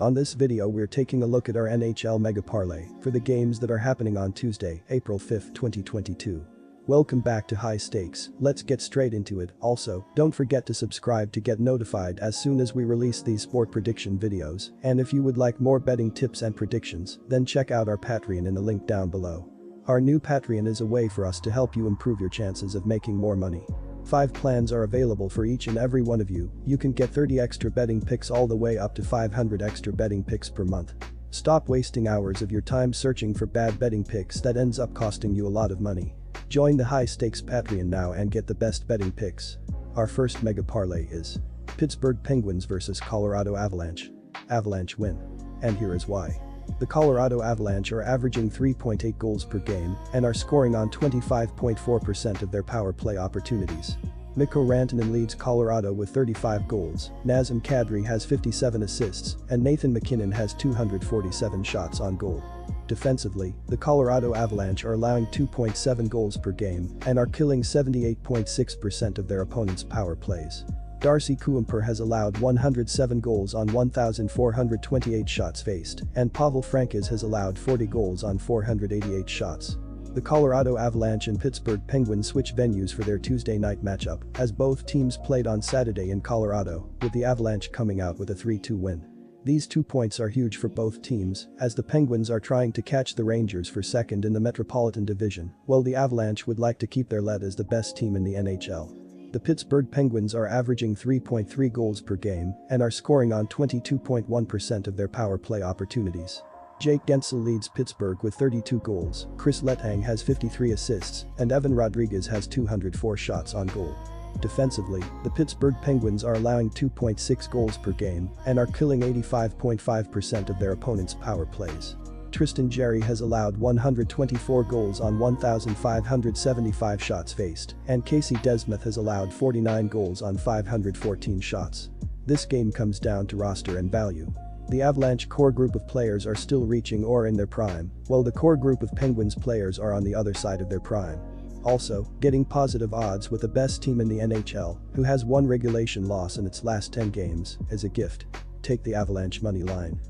On this video we're taking a look at our NHL Mega Parlay for the games that are happening on Tuesday, April 5, 2022. Welcome back to High Stakes, let's get straight into it. Also, don't forget to subscribe to get notified as soon as we release these sport prediction videos, and if you would like more betting tips and predictions, then check out our Patreon in the link down below. Our new Patreon is a way for us to help you improve your chances of making more money. 5 plans are available for each and every one of you. You can get 30 extra betting picks all the way up to 500 extra betting picks per month. Stop wasting hours of your time searching for bad betting picks that ends up costing you a lot of money. Join the High Stakes Patreon now and get the best betting picks. Our first Mega Parlay is Pittsburgh Penguins vs Colorado Avalanche. Avalanche win. And here is why. The Colorado Avalanche are averaging 3.8 goals per game and are scoring on 25.4% of their power play opportunities. Mikko Rantanen leads Colorado with 35 goals, Nazem Kadri has 57 assists, and Nathan MacKinnon has 247 shots on goal. Defensively, the Colorado Avalanche are allowing 2.7 goals per game and are killing 78.6% of their opponents' power plays. Darcy Kuemper has allowed 107 goals on 1,428 shots faced, and Pavel Francouz has allowed 40 goals on 488 shots. The Colorado Avalanche and Pittsburgh Penguins switch venues for their Tuesday night matchup, as both teams played on Saturday in Colorado, with the Avalanche coming out with a 3-2 win. These 2 points are huge for both teams, as the Penguins are trying to catch the Rangers for second in the Metropolitan Division, while the Avalanche would like to keep their lead as the best team in the NHL. The Pittsburgh Penguins are averaging 3.3 goals per game and are scoring on 22.1% of their power play opportunities. Jake Guentzel leads Pittsburgh with 32 goals, Chris Letang has 53 assists, and Evan Rodriguez has 204 shots on goal. Defensively, the Pittsburgh Penguins are allowing 2.6 goals per game and are killing 85.5% of their opponents' power plays. Tristan Jarry has allowed 124 goals on 1,575 shots faced, and Casey DeSmith has allowed 49 goals on 514 shots. This game comes down to roster and value. The Avalanche core group of players are still reaching or in their prime, while the core group of Penguins players are on the other side of their prime. Also, getting positive odds with the best team in the NHL, who has 1 regulation loss in its last 10 games, is a gift. Take the Avalanche money line.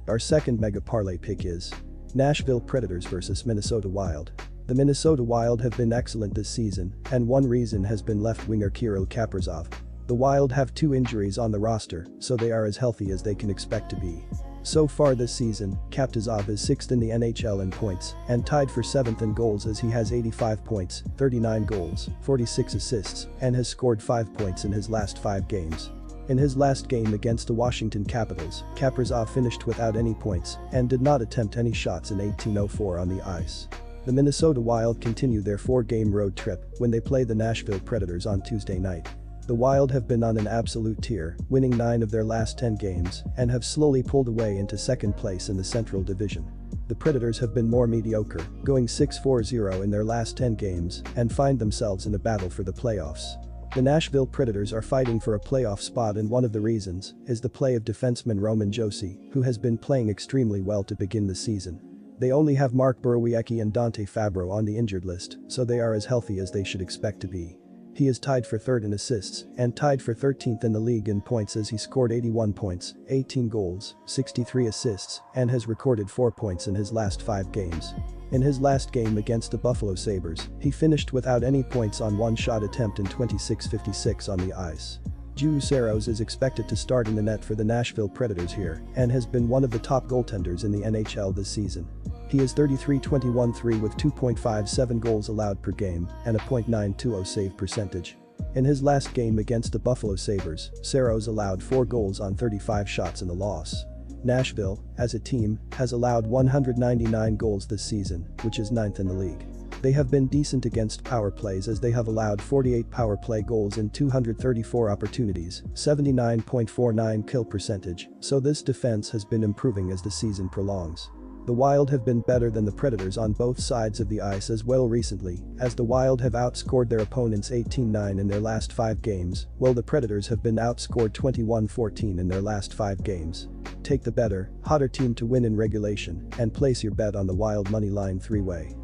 Our second Mega Parlay pick is Nashville Predators vs Minnesota Wild. The Minnesota Wild have been excellent this season, and one reason has been left winger Kirill Kaprizov. The Wild have 2 injuries on the roster, so they are as healthy as they can expect to be. So far this season, Kaprizov is 6th in the NHL in points and tied for 7th in goals as he has 85 points, 39 goals, 46 assists, and has scored 5 points in his last 5 games. In his last game against the Washington Capitals, Kaprizov finished without any points and did not attempt any shots in 18:04 on the ice. The Minnesota Wild continue their 4-game road trip when they play the Nashville Predators on Tuesday night. The Wild have been on an absolute tear, winning 9 of their last 10 games and have slowly pulled away into second place in the Central Division. The Predators have been more mediocre, going 6-4-0 in their last 10 games and find themselves in a battle for the playoffs. The Nashville Predators are fighting for a playoff spot, and one of the reasons is the play of defenseman Roman Josi, who has been playing extremely well to begin the season. They only have Mark Borowiecki and Dante Fabro on the injured list, so they are as healthy as they should expect to be. He is tied for 3rd in assists and tied for 13th in the league in points as he scored 81 points, 18 goals, 63 assists, and has recorded 4 points in his last 5 games. In his last game against the Buffalo Sabres, he finished without any points on 1 shot attempt in 26:56 on the ice. Juuse Saros is expected to start in the net for the Nashville Predators here and has been one of the top goaltenders in the NHL this season. He is 33-21-3 with 2.57 goals allowed per game and a .920 save percentage. In his last game against the Buffalo Sabres, Saros allowed 4 goals on 35 shots in the loss. Nashville, as a team, has allowed 199 goals this season, which is 9th in the league. They have been decent against power plays as they have allowed 48 power play goals in 234 opportunities, 79.49 kill percentage, so this defense has been improving as the season prolongs. The Wild have been better than the Predators on both sides of the ice as well recently, as the Wild have outscored their opponents 18-9 in their last 5 games, while the Predators have been outscored 21-14 in their last 5 games. Take the better, hotter team to win in regulation and place your bet on the Wild money line 3-way.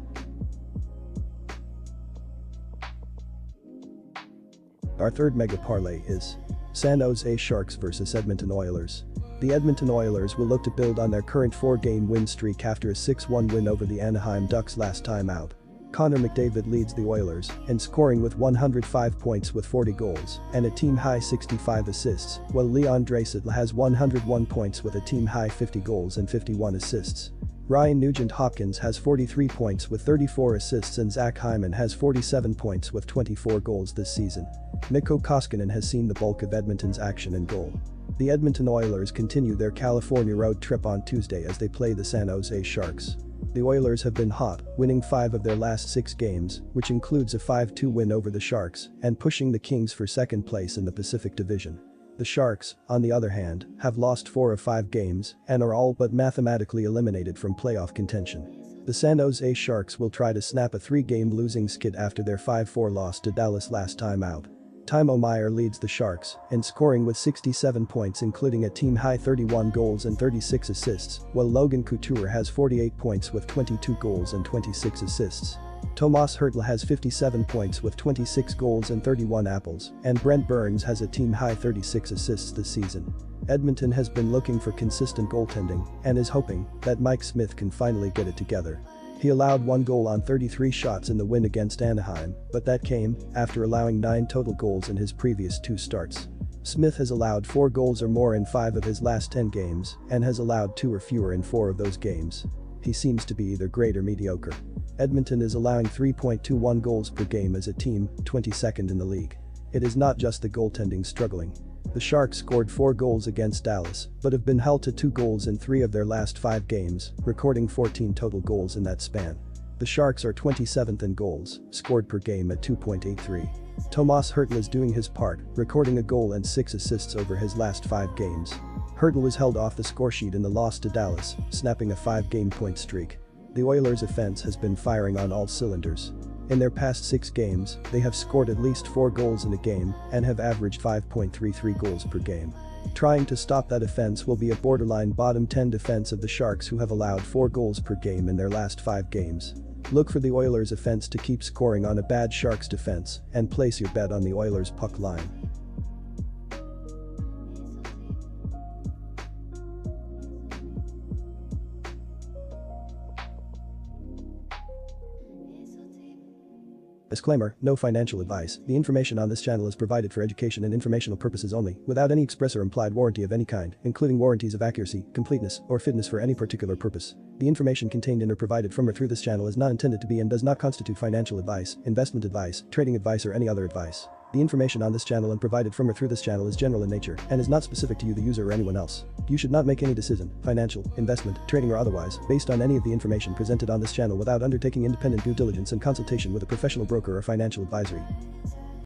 Our third mega parlay is San Jose Sharks vs Edmonton Oilers. The Edmonton Oilers will look to build on their current 4-game win streak after a 6-1 win over the Anaheim Ducks last time out. Connor McDavid leads the Oilers in scoring with 105 points with 40 goals and a team-high 65 assists, while Leon Draisaitl has 101 points with a team-high 50 goals and 51 assists. Ryan Nugent-Hopkins has 43 points with 34 assists and Zach Hyman has 47 points with 24 goals this season. Mikko Koskinen has seen the bulk of Edmonton's action and goal. The Edmonton Oilers continue their California road trip on Tuesday as they play the San Jose Sharks. The Oilers have been hot, winning 5 of their last 6 games, which includes a 5-2 win over the Sharks, and pushing the Kings for second place in the Pacific Division. The Sharks, on the other hand, have lost 4 of 5 games and are all but mathematically eliminated from playoff contention. The San Jose Sharks will try to snap a 3-game losing skid after their 5-4 loss to Dallas last time out. Timo Meier leads the Sharks in scoring with 67 points including a team-high 31 goals and 36 assists, while Logan Couture has 48 points with 22 goals and 26 assists. Tomas Hertl has 57 points with 26 goals and 31 apples, and Brent Burns has a team-high 36 assists this season. Edmonton has been looking for consistent goaltending and is hoping that Mike Smith can finally get it together. He allowed 1 goal on 33 shots in the win against Anaheim, but that came after allowing 9 total goals in his previous 2 starts. Smith has allowed 4 goals or more in 5 of his last 10 games and has allowed 2 or fewer in 4 of those games. He seems to be either great or mediocre. Edmonton is allowing 3.21 goals per game as a team, 22nd in the league. It is not just the goaltending struggling. The Sharks scored 4 goals against Dallas, but have been held to 2 goals in 3 of their last 5 games, recording 14 total goals in that span. The Sharks are 27th in goals, scored per game at 2.83. Tomas Hertl is doing his part, recording a goal and 6 assists over his last 5 games. Hertl was held off the scoresheet in the loss to Dallas, snapping a 5-game point streak. The Oilers' offense has been firing on all cylinders. In their past 6 games, they have scored at least 4 goals in a game and have averaged 5.33 goals per game. Trying to stop that offense will be a borderline bottom 10 defense of the Sharks, who have allowed 4 goals per game in their last 5 games. Look for the Oilers' offense to keep scoring on a bad Sharks defense and place your bet on the Oilers' puck line. Disclaimer: no financial advice. The information on this channel is provided for education and informational purposes only, without any express or implied warranty of any kind, including warranties of accuracy, completeness, or fitness for any particular purpose. The information contained in or provided from or through this channel is not intended to be and does not constitute financial advice, investment advice, trading advice, or any other advice. The information on this channel and provided from or through this channel is general in nature and is not specific to you, the user, or anyone else. You should not make any decision, financial, investment, trading, or otherwise, based on any of the information presented on this channel without undertaking independent due diligence and consultation with a professional broker or financial advisory.